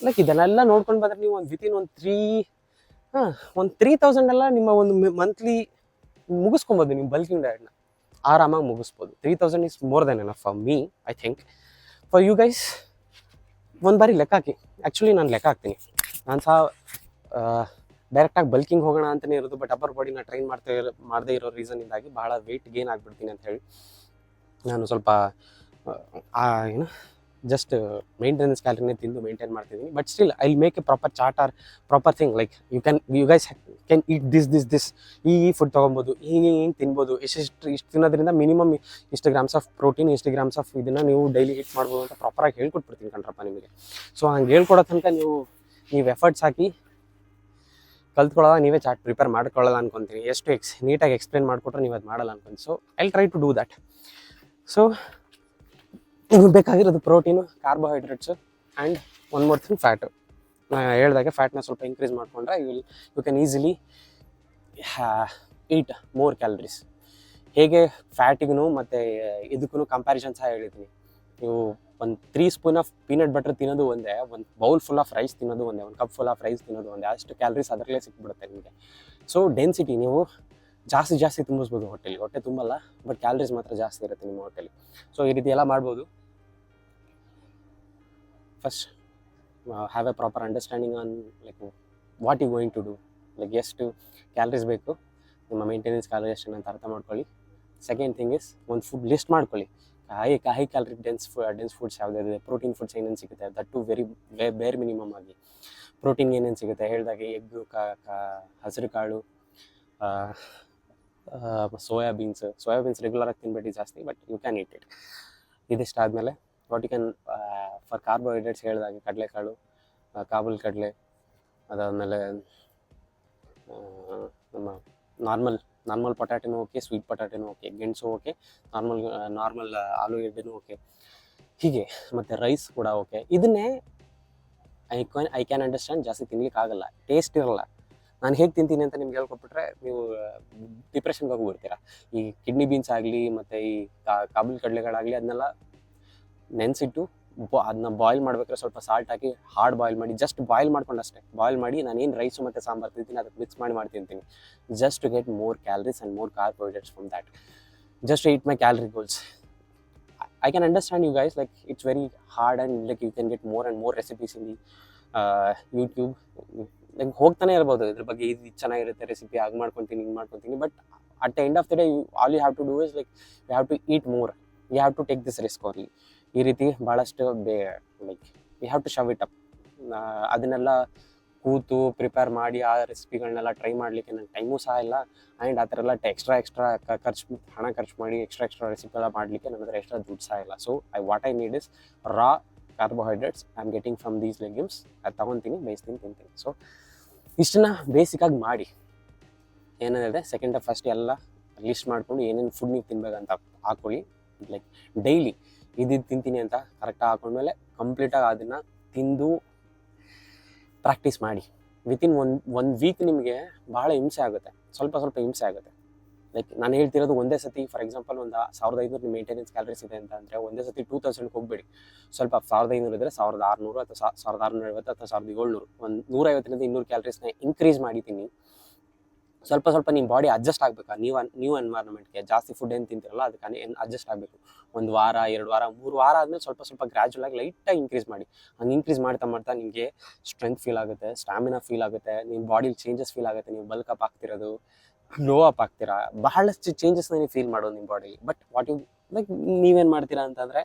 ಲೈಕ್ ಇದನ್ನೆಲ್ಲ ನೋಡ್ಕೊಂಡು ಬಂದರೆ ನೀವು ಒಂದು ವಿತಿನ್ ಒಂದು 3000 ಎಲ್ಲ ನಿಮ್ಮ ಒಂದು ಮಂತ್ಲಿ ಮುಗಿಸ್ಕೊಬೋದು. ನಿಮ್ಮ ಬಲ್ಕಿಂಗ್ ಡಯಟ್ನ ಆರಾಮಾಗಿ ಮುಗಿಸ್ಬೋದು. 3000 is more than enough for me, I think. For you guys ಒಂದು ಬಾರಿ ಲೆಕ್ಕ ಹಾಕಿ. ಆ್ಯಕ್ಚುಲಿ ನಾನು ಲೆಕ್ಕ ಹಾಕ್ತೀನಿ. ನಾನು ಸಹ ಡೈರೆಕ್ಟಾಗಿ ಬಲ್ಕಿಂಗ್ ಹೋಗೋಣ ಅಂತಲೇ ಇರೋದು, ಬಟ್ ಅಪ್ಪರ್ ಬಾಡಿನ ಟ್ರೈನ್ ಮಾಡದೇ ಇರೋ ರೀಸನ್ನಿಂದಾಗಿ ಭಾಳ ವೆಯ್ಟ್ ಗೇನ್ ಆಗಿಬಿಡ್ತೀನಿ ಅಂತ ಹೇಳಿ ನಾನು ಸ್ವಲ್ಪ ಜಸ್ಟ್ ಮೇಂಟೆನೆನ್ಸ್ ಕ್ಯಾಲರಿನೇ ತಿಂದು ಮೇಂಟೈನ್ ಮಾಡ್ತಿದ್ದೀನಿ. But still I will make a proper chart or proper thing. Like you guys can eat this ಈ ಫುಡ್ ತೊಗೊಬೋದು, ಹಿಂಗೆ ತಿನ್ಬೋದು, ಇಷ್ಟು ತಿನ್ನೋದ್ರಿಂದ ಮಿನಿಮಮ್ ಇಷ್ಟು ಗ್ರಾಮ್ಸ್ ಆಫ್ ಪ್ರೋಟೀನ್, ಇಷ್ಟು ಗ್ರಾಮ್ಸ್ ಆಫ್ ಇದನ್ನು ನೀವು ಡೈಲಿ ಈಟ್ ಮಾಡ್ಬೋದು ಅಂತ ಪ್ರಾಪರಾಗಿ ಹೇಳ್ಕೊಟ್ಬಿಡ್ತೀನಿ ಕಣ್ರಪ್ಪ ನಿಮಗೆ. ಸೊ ಹಂಗೆ ಹೇಳ್ಕೊಡೋ ತನಕ ನೀವು ಎಫರ್ಟ್ಸ್ ಹಾಕಿ ಕಲ್ತ್ಕೊಳ್ಳೋಲ್ಲ, ನೀವೇ ಚಾರ್ಟ್ ಪ್ರಿಪೇರ್ ಮಾಡ್ಕೊಳ್ಳಲ್ಲ ಅನ್ಕೊತೀನಿ. ಎಷ್ಟು ನೀಟಾಗಿ ಎಕ್ಸ್ಪ್ಲೇನ್ ಮಾಡಿಕೊಟ್ರೆ ನೀವು ಅದು ಮಾಡಲ್ಲ ಅನ್ಕೊಂಡು. So I try to do that. So ನಿಮಗೆ ಬೇಕಾಗಿರೋದು protein, carbohydrates, and one more thing fat. ನಾನು ಹೇಳಿದಾಗೆ ಫ್ಯಾಟ್ನ ಸ್ವಲ್ಪ ಇನ್ಕ್ರೀಸ್ ಮಾಡಿಕೊಂಡ್ರೆ you can easily eat more calories. ಹೇಗೆ ಫ್ಯಾಟಿಗೂ ಮತ್ತು ಇದಕ್ಕೂ ಕಂಪ್ಯಾರಿಸನ್ ಸಹ ಹೇಳಿದ್ದೀನಿ. ನೀವು ಒಂದು 3 ಸ್ಪೂನ್ ಆಫ್ ಪೀನಟ್ ಬಟರ್ ತಿನ್ನೋದು ಒಂದೇ, ಒಂದು ಬೌಲ್ ಫುಲ್ ಆಫ್ ರೈಸ್ ತಿನ್ನೋದು ಒಂದೇ, ಒಂದು ಕಪ್ ಫುಲ್ ಆಫ್ ರೈಸ್ ತಿನ್ನೋದು ಒಂದೇ, ಅಷ್ಟು ಕ್ಯಾಲರೀಸ್ ಅದರಲ್ಲೇ ಸಿಕ್ಬಿಡುತ್ತೆ ನಿಮಗೆ. ಸೊ ಡೆನ್ಸಿಟಿ ನೀವು ಜಾಸ್ತಿ ತುಂಬಿಸ್ಬೋದು ಹೊಟ್ಟೆ ತುಂಬಲ್ಲ, ಬಟ್ ಕ್ಯಾಲರೀಸ್ ಮಾತ್ರ ಜಾಸ್ತಿ ಇರುತ್ತೆ ನಿಮ್ಮ ಹೊಟ್ಟೆಲಿ. ಸೊ ಈ ರೀತಿ ಎಲ್ಲ ಮಾಡ್ಬೋದು. First have a proper understanding on like what you going to do, like ಎಷ್ಟು ಕ್ಯಾಲರೀಸ್ ಬೇಕು, ನಿಮ್ಮ ಮೇಂಟೆನೆನ್ಸ್ ಕ್ಯಾಲರಿ ಎಷ್ಟು ಅಂತ ಅರ್ಥ ಮಾಡ್ಕೊಳ್ಳಿ. ಸೆಕೆಂಡ್ ಥಿಂಗ್ ಇಸ್ ಒಂದು ಫುಡ್ ಲಿಸ್ಟ್ ಮಾಡ್ಕೊಳ್ಳಿ. ಹೈ ಕ್ಯಾಲರಿ ಡೆನ್ಸ್ ಫುಡ್ಸ್ ಯಾವುದಿದೆ, ಪ್ರೋಟೀನ್ ಫುಡ್ಸ್ ಏನೇನು ಸಿಗುತ್ತೆ, ದಟ್ ಟು ಬೇರ್ ಮಿನಿಮಮ್ ಆಗಿ ಪ್ರೋಟೀನ್ ಏನೇನು ಸಿಗುತ್ತೆ ಹೇಳಿದಾಗೆ ಎಗ್ಗು, ಹಸಿರು ಕಾಳು, ಸೋಯಾಬೀನ್ಸ್ ರೆಗ್ಯುಲರಾಗಿ ತಿನ್ಬೇಡಿ ಜಾಸ್ತಿ, but you can eat it. ಇದಿಷ್ಟಾದಮೇಲೆ what you can for carbohydrates ಹೇಳಿದಾಗೆ ಕಡಲೆಕಾಳು, ಕಾಬೂಲ್ ಕಡಲೆ, ಅದಾದಮೇಲೆ ನಮ್ಮ ನಾರ್ಮಲ್ ಪೊಟ್ಯಾಟೊನೂ ಓಕೆ, ಸ್ವೀಟ್ ಪೊಟ್ಯಾಟೊನೂ ಓಕೆ, ಗೆಣಸು ಓಕೆ, ನಾರ್ಮಲ್ ಆಲೂಗೆಡ್ಡೆನೂ ಓಕೆ, ಹೀಗೆ ಮತ್ತು ರೈಸ್ ಕೂಡ ಓಕೆ. ಇದನ್ನೇ ಐ ಕ್ಯಾನ್ ಅಂಡರ್ಸ್ಟ್ಯಾಂಡ್, ಜಾಸ್ತಿ ತಿನ್ಲಿಕ್ಕೆ ಆಗಲ್ಲ, ಟೇಸ್ಟ್ ಇರಲ್ಲ. ನಾನು ಹೇಗೆ ತಿಂತೀನಿ ಅಂತ ನಿಮ್ಗೆ ಹೇಳ್ಕೊಟ್ಬಿಟ್ರೆ ನೀವು ಡಿಪ್ರೆಷನ್ಗೆ ಹೋಗ್ಬಿಡ್ತೀರಾ. ಈ ಕಿಡ್ನಿ ಬೀನ್ಸ್ ಆಗಲಿ ಮತ್ತು ಈ ಕಾಬೂಲ್ ಕಡಲೆಗಳಾಗಲಿ ಅದನ್ನೆಲ್ಲ ನೆನೆಸಿಟ್ಟು ಅದನ್ನ ಬಾಯ್ಲ್ ಮಾಡ್ಬೇಕಾದ್ರೆ ಸ್ವಲ್ಪ ಸಾಲ್ಟ್ ಹಾಕಿ ಹಾರ್ಡ್ ಬಾಯ್ಲ್ ಮಾಡಿ, ಜಸ್ಟ್ ಬಾಯ್ಲ್ ಮಾಡ್ಕೊಂಡು ಅಷ್ಟೇ ಬಾಯ್ಲ್ ಮಾಡಿ ನಾನೇನು ರೈಸು ಮತ್ತು ಸಾಂಬಾರು ತಿಂತೀನಿ ಅದಕ್ಕೆ ಮಿಕ್ಸ್ ಮಾಡಿ ತಿಂತೀನಿ, just to get more calories and more carbohydrates from that, just eat my calorie goals. I can understand you guys, like it's very hard and like you can get more and more recipes in the YouTube. Like ಹೋಗ್ತಾನೆ ಇರ್ಬೋದು ಇದ್ರ ಬಗ್ಗೆ, ಇದು ಚೆನ್ನಾಗಿರುತ್ತೆ ರೆಸಿಪಿ, ಹಾಗೆ ಮಾಡ್ಕೊತೀನಿ ಹಿಂಗೆ ಮಾಡ್ಕೊತೀನಿ, but at the end of the day all you have to do is like you have to eat more, you have to take this risk only. ಈ ರೀತಿ ಭಾಳಷ್ಟು like you have to shove it up. ಅದನ್ನೆಲ್ಲ ಕೂತು ಪ್ರಿಪೇರ್ ಮಾಡಿ ಆ ರೆಸಿಪಿಗಳನ್ನೆಲ್ಲ ಟ್ರೈ ಮಾಡಲಿಕ್ಕೆ ನಂಗೆ ಟೈಮೂ ಸಹ ಇಲ್ಲ. ಆ್ಯಂಡ್ ಆ ಥರ ಎಲ್ಲ ಎಕ್ಸ್ಟ್ರಾ ಹಣ ಖರ್ಚು ಮಾಡಿ ಎಕ್ಸ್ಟ್ರಾ ರೆಸಿಪಿ ಎಲ್ಲ ಮಾಡಲಿಕ್ಕೆ ನನ್ನ ಹತ್ರ ಎಕ್ಸ್ಟ್ರಾ ದುಡ್ಡು ಸಹ ಇಲ್ಲ. So what I need is raw carbohydrates I am getting from these legumes. ಅದು ತೊಗೊತೀನಿ, ಬೇಯಿಸ್ತೀನಿ, ತಿಂತೀನಿ. ಸೊ ಇಷ್ಟನ್ನ ಬೇಸಿಕಾಗಿ ಮಾಡಿ ಏನೇನಿದೆ ಸೆಕೆಂಡ್ ಫಸ್ಟ್ ಎಲ್ಲ ಲಿಸ್ಟ್ ಮಾಡ್ಕೊಂಡು ಏನೇನು ಫುಡ್ ನೀವು ತಿನ್ಬೇಕಂತ ಹಾಕ್ಕೊಳ್ಳಿ. ಲೈಕ್ ಡೈಲಿ ಇದಿದ್ದು ತಿಂತೀನಿ ಅಂತ ಕರೆಕ್ಟಾಗಿ ಹಾಕೊಂಡ್ಮೇಲೆ ಕಂಪ್ಲೀಟಾಗಿ ಅದನ್ನು ತಿಂದು ಪ್ರಾಕ್ಟೀಸ್ ಮಾಡಿ. ವಿತಿನ್ ಒಂದು ವೀಕ್ ನಿಮಗೆ ಭಾಳ ಹಿಂಸೆ ಆಗುತ್ತೆ, ಸ್ವಲ್ಪ ಹಿಂಸೆ ಆಗುತ್ತೆ. ಲೈಕ್ ನಾನು ಹೇಳ್ತಿರೋದು ಒಂದೇ ಸತಿ, ಫಾರ್ ಎಕ್ಸಾಂಪಲ್ ಒಂದು 1500 ಮೇಂಟೆನೆನ್ಸ್ ಕ್ಯಾಲರೀಸ್ ಇದೆ ಅಂತ ಅಂದರೆ ಒಂದೇ ಸತಿ 2000 ಹೋಗಬೇಡಿ. ಸ್ವಲ್ಪ 1500 ಇದ್ದರೆ 1600 ಅಥವಾ 1650 ಅಥವಾ 1700, ಒಂದು 150ರಿಂದ 200 ಕ್ಯಾಲರೀಸ್ನ ಇನ್ಕ್ರೀಸ್ ಮಾಡಿದ್ದೀನಿ. ಸ್ವಲ್ಪ ನಿಮ್ಮ ಬಾಡಿ ಅಡ್ಜಸ್ಟ್ ಆಗಬೇಕು. ನ್ಯೂ ಎನ್ವೈರನ್ಮೆಂಟ್ಗೆ ಜಾಸ್ತಿ ಫುಡ್ ಏನು ತಿಂತಿರಲ್ಲ ಅದಕ್ಕೆ ಅಡ್ಜಸ್ಟ್ ಆಗಬೇಕು. 1 ವಾರ 2 ವಾರ 3 ವಾರ ಆದಮೇಲೆ ಸ್ವಲ್ಪ ಗ್ರ್ಯಾಜುವಲ್ ಆಗಿ ಲೈಟಾಗಿ ಇನ್ಕ್ರೀಸ್ ಮಾಡಿ. ಹಂಗೆ ಇನ್ಕ್ರೀಸ್ ಮಾಡ್ತಾ ನಿಮಗೆ ಸ್ಟ್ರೆಂತ್ ಫೀಲ್ ಆಗುತ್ತೆ, ಸ್ಟ್ಯಾಮಿನಾ ಫೀಲ್ ಆಗುತ್ತೆ, ನಿಮ್ಮ ಬಾಡಿಲಿ ಚೇಂಜಸ್ ಫೀಲ್ ಆಗುತ್ತೆ. ನೀವು ಬಲ್ಕ್ ಅಪ್ ಆಗ್ತಿರೋದು, ಗ್ಲೋ ಅಪ್ ಆಗ್ತೀರಾ, ಬಹಳಷ್ಟು ಚೇಂಜಸ್ನ ನೀವು ಫೀಲ್ ಮಾಡೋದು ನಿಮ್ಮ ಬಾಡಿಲಿ. ಬಟ್ ವಾಟ್ ಯು ಲೈಕ್ ನೀವೇನು ಮಾಡ್ತೀರಾ ಅಂತಂದರೆ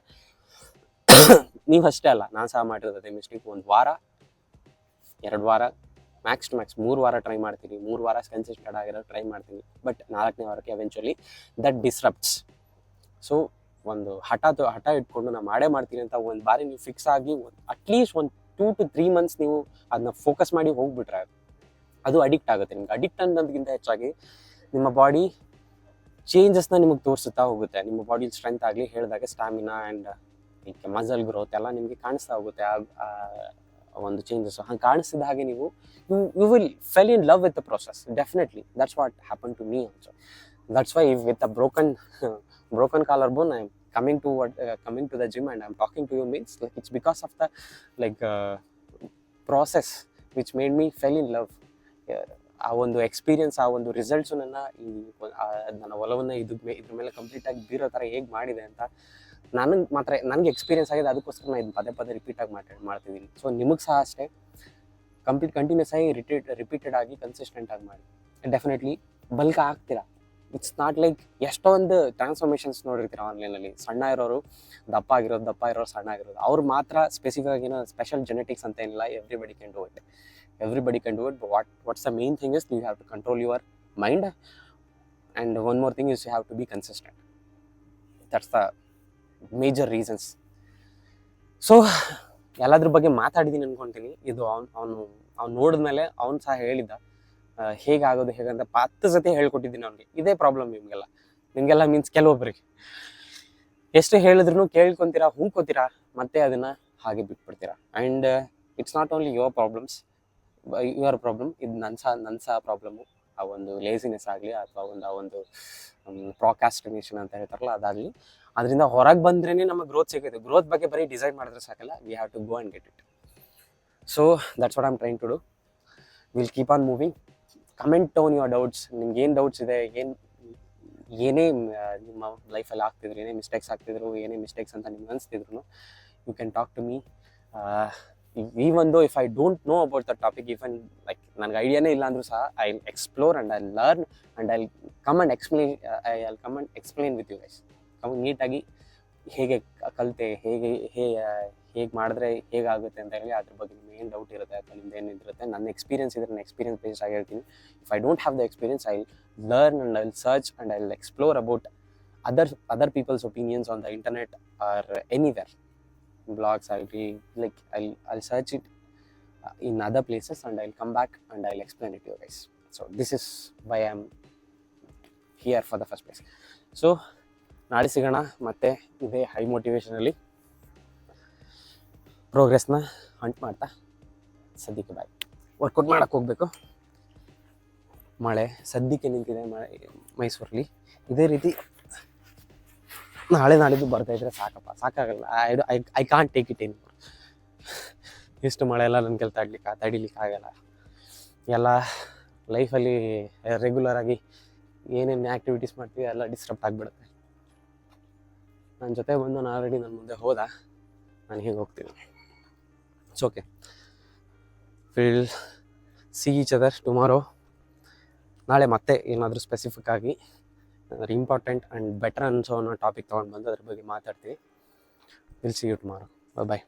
ನೀವು ಅಷ್ಟೇ ಅಲ್ಲ, ನಾನು ಸಹ ಮಾಡಿರೋದೇ ಮಿಸ್ಟೇಕ್. 1 ವಾರ 2 ವಾರ ಮ್ಯಾಕ್ಸ್ ಟು ಮ್ಯಾಕ್ಸ್ 3 ವಾರ ಟ್ರೈ ಮಾಡ್ತೀನಿ, 3 ವಾರ ಕನ್ಸಿಸ್ಟೆಂಟ್ ಆಗಿರೋ ಟ್ರೈ ಮಾಡ್ತೀನಿ. ಬಟ್ 4ನೇ ವಾರಕ್ಕೆ ಎವೆಂಚುಲಿ ದಟ್ ಡಿಸ್ರಪ್ಟ್ಸ್. ಸೊ ಒಂದು ಹಠ ಇಟ್ಕೊಂಡು ನಾನು ಮಾಡೇ ಮಾಡ್ತೀನಿ ಅಂತ ಒಂದು ಬಾರಿ ನೀವು ಫಿಕ್ಸ್ ಆಗಿ ಅಟ್ಲೀಸ್ಟ್ 2 to 3 ಮಂತ್ಸ್ ನೀವು ಅದನ್ನ ಫೋಕಸ್ ಮಾಡಿ ಹೋಗ್ಬಿಟ್ರೆ ಅದು ಅಡಿಕ್ಟ್ ಆಗುತ್ತೆ ನಿಮ್ಗೆ. ಅಡಿಕ್ಟ್ ಅನ್ನೋದಕ್ಕಿಂತ ಹೆಚ್ಚಾಗಿ ನಿಮ್ಮ ಬಾಡಿ ಚೇಂಜಸ್ನ ನಿಮಗೆ ತೋರಿಸುತ್ತಾ ಹೋಗುತ್ತೆ. ನಿಮ್ಮ ಬಾಡಿ ಸ್ಟ್ರೆಂತ್ ಆಗಲಿ, ಹೇಳಿದಾಗ ಸ್ಟ್ಯಾಮಿನಾ ಆ್ಯಂಡ್ ಈಗ ಮಸಲ್ ಗ್ರೋತ್ ಎಲ್ಲ ನಿಮಗೆ ಕಾಣಿಸ್ತಾ ಹೋಗುತ್ತೆ. ಒಂದು ಚೇಂಜಸ್ ಹಂಗೆ ಕಾಣಿಸಿದ ಹಾಗೆ ನೀವು you will fell in love with the process. Definitely that's what happen to me also. That's why with a broken collarbone I'm coming to the gym and I'm talking to you means like it's because of the process which made me fell in love. ಆ ಒಂದು ಎಕ್ಸ್ಪೀರಿಯನ್ಸ್, ಆ ಒಂದು ರಿಸಲ್ಟ್ಸು ನನ್ನ ಒಲವನ್ನು ಇದ್ರ ಮೇಲೆ ಕಂಪ್ಲೀಟಾಗಿ ಬೀರೋ ಥರ ಹೇಗೆ ಮಾಡಿದೆ ಅಂತ ನನಗೆ ಎಕ್ಸ್ಪೀರಿಯನ್ಸ್ ಆಗಿದೆ. ಅದಕ್ಕೋಸ್ಕರ ನಾನು ಇದನ್ನು ಪದೇ ರಿಪೀಟಾಗಿ ಮಾಡ್ತಿದ್ದೀನಿ. ಸೊ ನಿಮಗೆ ಸಹ ಅಷ್ಟೇ ಕಂಟಿನ್ಯೂಸ್ ಆಗಿ ರಿಪೀಟೆಡ್ ಆಗಿ ಕನ್ಸಿಸ್ಟೆಂಟ್ ಆಗಿ ಮಾಡಿ. ಡೆಫಿನೆಟ್ಲಿ ಬಲ್ಕ್ ಆಗ್ತೀರಾ. ಇಟ್ಸ್ ನಾಟ್ ಲೈಕ್ ಎಷ್ಟೊಂದು ಟ್ರಾನ್ಸ್ಫಾರ್ಮೇಷನ್ಸ್ ನೋಡಿರ್ತೀರ ಆನ್ಲೈನಲ್ಲಿ. ಸಣ್ಣ ಇರೋರು ದಪ್ಪ ಇರೋರು ಸಣ್ಣ ಆಗಿರೋದು, ಅವ್ರು ಮಾತ್ರ ಸ್ಪೆಸಿಫಿಕ್ ಏನೋ ಸ್ಪೆಷಲ್ ಜೆನೆಟಿಕ್ಸ್ ಅಂತ ಏನಿಲ್ಲ. Everybody can do it. But what's the main thing is you have to control your mind and one more thing is you have to be consistent. That's the major reasons. So ಎಲ್ಲದ್ರ ಬಗ್ಗೆ ಮಾತಾಡಿದ್ದೀನಿ ಅನ್ಕೊತೀನಿ. ಇದು ಅವ್ನು ನೋಡಿದ್ಮೇಲೆ ಅವ್ನು ಸಹ ಹೇಳಿದ್ದ ಹೇಗಾಗೋದು ಹೇಗಂತ 10 ಸತಿ ಹೇಳ್ಕೊಟ್ಟಿದ್ದೀನಿ ಅವ್ನಿಗೆ. ಇದೇ ಪ್ರಾಬ್ಲಮ್ ನಿಮಗೆಲ್ಲ ಮೀನ್ಸ್ ಕೆಲವೊಬ್ಬರಿಗೆ ಎಷ್ಟು ಹೇಳಿದ್ರು ಕೇಳ್ಕೊತೀರಾ, ಹೂಕೋತೀರಾ, ಮತ್ತೆ ಅದನ್ನು ಹಾಗೆ ಬಿಟ್ಬಿಡ್ತೀರಾ. And it's not only your problem, ಇದು ನನ್ನ ಸಹ ಪ್ರಾಬ್ಲಮ್ಮು. ಆ ಒಂದು ಲೇಸಿನೆಸ್ ಆಗಲಿ ಅಥವಾ ಆ ಒಂದು ಪ್ರಾಕ್ರಾಸ್ಟಿನೇಷನ್ ಅಂತ ಹೇಳ್ತಾರಲ್ಲ ಅದಾಗಲಿ, ಅದರಿಂದ ಹೊರಗೆ ಬಂದ್ರೇ ನಮಗೆ ಗ್ರೋತ್ ಸಿಗುತ್ತೆ. ಗ್ರೋತ್ ಬಗ್ಗೆ ಬರೀ ಡಿಸೈಡ್ ಮಾಡಿದ್ರೆ ಸಾಕಲ್ಲ, we have to go and get it. So that's what I am trying to do. Will keep on moving. Comment down your doubts. ನಿಮ್ಗೆ ಏನು ಡೌಟ್ಸ್ ಇದೆ, ಏನೇ ನಿಮ್ಮ ಲೈಫಲ್ಲಿ ಆಗ್ತಿದ್ರು, ಏನೇ ಮಿಸ್ಟೇಕ್ಸ್ ಆಗ್ತಿದ್ರು, ಏನೇ ಮಿಸ್ಟೇಕ್ಸ್ ಅಂತ ನಿಮ್ಗೆ ಅನಿಸ್ತಿದ್ರು, you can talk to me. even though if I don't know about the topic, even like ನನಗೆ ಐಡಿಯಾನೇ ಇಲ್ಲ ಅಂದರೂ ಸಹ I'll explore and I'll learn and I'll come and explain with you guys. ನೀಟಾಗಿ ಹೇಗೆ ಕಲಿತೆ, ಹೇಗೆ ಮಾಡಿದ್ರೆ ಹೇಗಾಗುತ್ತೆ ಅಂತ ಹೇಳಿ ಅದ್ರ ಬಗ್ಗೆ ನಿಮ್ಗೆ ಏನು ಡೌಟ್ ಇರುತ್ತೆ ಅಥವಾ ನಿಮ್ದು ಏನಿರುತ್ತೆ, ನನ್ನ ಎಕ್ಸ್ಪೀರಿಯನ್ಸ್ ಇದ್ರೆ ನಾನು ಎಕ್ಸ್ಪೀರಿಯನ್ಸ್ ಬೇಸ್ಡ್ ಆಗಿ ಹೇಳ್ತೀನಿ. If I don't have the experience, I learn and I search and I explore about other people's opinions on the internet or anywhere. Blogs, I'll search it in other places and I'll come back and I'll explain it to you guys. So this is why I'm here for the first place. So ನಾಳೆ ಸಿಗೋಣ ಮತ್ತೆ ಇದೇ ಹೈ ಮೋಟಿವೇಶನಲ್ಲಿ ಪ್ರೋಗ್ರೆಸ್ನ ಹಂಟ್ ಮಾಡ್ತಾ. ಸದ್ಯಕ್ಕೆ ಬಾಯ್. ವರ್ಕೌಟ್ ಮಾಡೋಕ್ಕೆ ಹೋಗಬೇಕು. ಮಳೆ ಸದ್ಯಕ್ಕೆ ನಿಂತಿದೆ ಮೈಸೂರಲ್ಲಿ. ಇದೇ ರೀತಿ ನಾಳೆ ನಾಳಿದ್ದು ಬರ್ತಾಯಿದ್ರೆ ಸಾಕಾಗಲ್ಲ. I can't take it any more. ಇಷ್ಟು ಮಳೆ ಎಲ್ಲ ನನ್ನ ಕೆಲ ತಡಿಲಿಕ್ಕೆ ಆಗಲ್ಲ. ಎಲ್ಲ ಲೈಫಲ್ಲಿ ರೆಗ್ಯುಲರಾಗಿ ಏನೇನು ಆ್ಯಕ್ಟಿವಿಟೀಸ್ ಮಾಡ್ತೀವಿ ಎಲ್ಲ ಡಿಸ್ಟರ್ಬ್ ಆಗಿಬಿಡುತ್ತೆ. ನನ್ನ ಜೊತೆ ಬಂದು ನಾನು ಆಲ್ರೆಡಿ ನನ್ನ ಮುಂದೆ ಹೋದ, ನಾನು ಹೀಗೆ ಹೋಗ್ತೀನಿ. It's okay, will see each other tomorrow. ನಾಳೆ ಮತ್ತೆ ಏನಾದರೂ ಸ್ಪೆಸಿಫಿಕ್ ಆಗಿ ಇಂಪಾರ್ಟೆಂಟ್ ಆ್ಯಂಡ್ ಬೆಟರ್ ಅನ್ಸೋ ಅನ್ನೋ ಟಾಪಿಕ್ ತೊಗೊಂಡು ಬಂದು ಅದ್ರ ಬಗ್ಗೆ ಮಾತಾಡ್ತೀವಿ. Will see you tomorrow. Bye.